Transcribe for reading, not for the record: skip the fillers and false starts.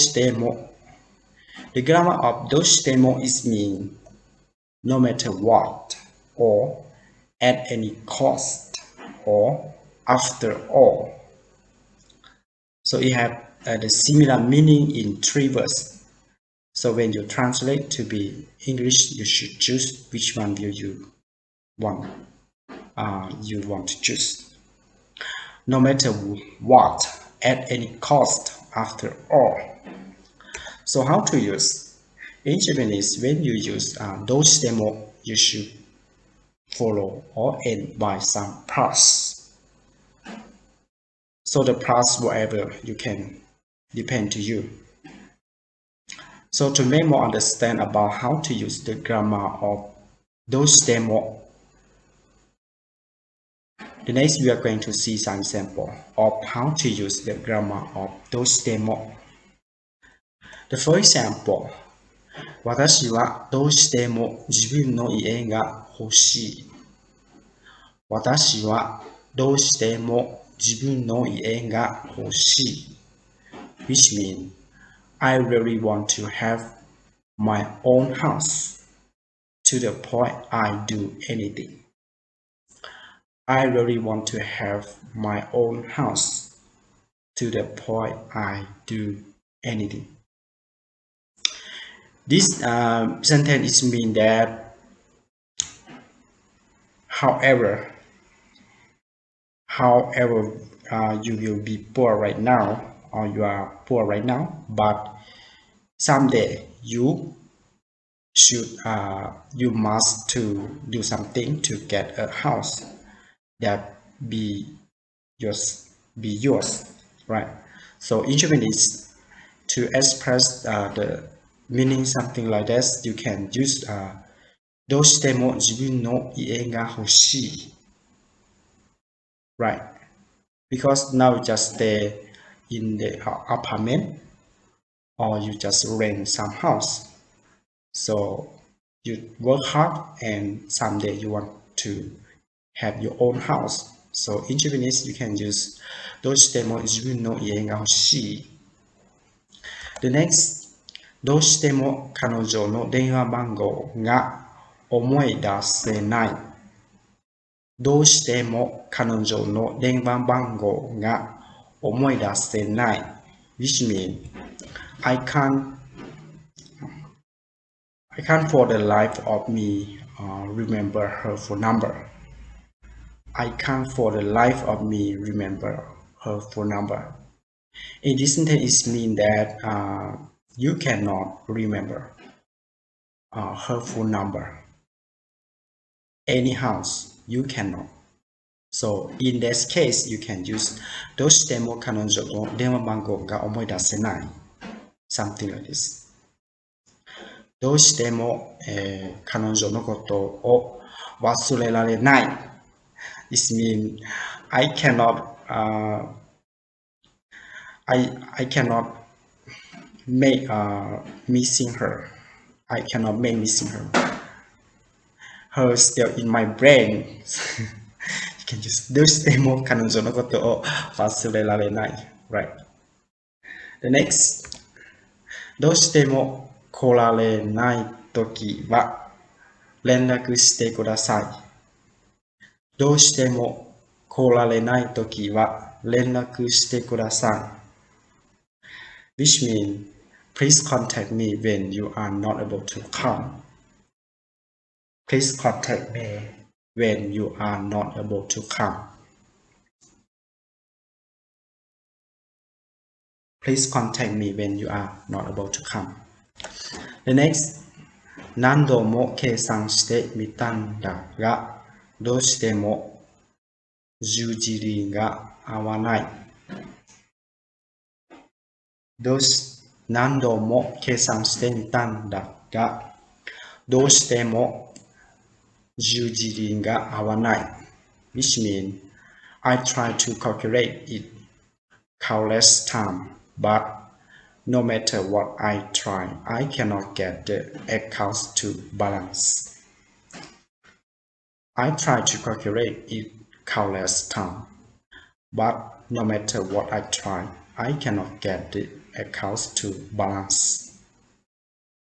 しても The grammar of どうしても is mean no matter what or at any cost or after all. So it have the similar meaning in three words. So when you translate to be English, you should choose which one will you want to choose. No matter what, at any cost, after all. So how to use? In Japanese, when you use どうしても you should follow or end by some plus. So the plus whatever you can depend to you. So to make more understand about how to use the grammar of どうしても The next we are going to see some example of how to use the grammar of どうしても The first example 私はどうしても自分の家が欲しい私はどうしても自分の家が欲しい which means I really want to have my own house to the point I do anything. I really want to have my own house to the point I do anything. This sentence means that however you will be poor right now or you are poor right now, but someday you must to do something to get a house that be yours, right? So in Japanese, to express the meaning something like this, you can use どうしても自分の家が欲しい right? Because now you just stay in the apartment or you just rent some house. So you work hard and someday you want to have your own house. So in Japanese you can use どうしても自分の家が欲しい The next どうしても彼女の電話番号が思い出せないどうしても彼女の電話番号が思い出せない which means I can't for the life of me remember her phone number. I can't for the life of me remember her phone number. In this sentence, it means that you cannot remember her phone number. Anyhow, you cannot. So in this case, you can use どうしても彼女の電話番号が思い出せない something like this. どうしても、彼女のことを忘れられない This means I cannot make missing her. I cannot make missing her. Her still in my brain. You can just どうしても彼女のことを忘れられない Right. The next どうしても来られないときは連絡してください。どうしても来られないときは連絡してください。Which means, please contact me when you are not able to come. Please contact me when you are not able to come. Please contact me when you are not able to come. The next, 何度も計算してみたんだが、どうしても十字輪が合わない。何度も計算してみたんだが、どうしても十字輪が合わない。Which means, I try to calculate it countless times, but no matter what I try, I cannot get the accounts to balance. I try to calculate it countless times, but no matter what I try, I cannot get the accounts to balance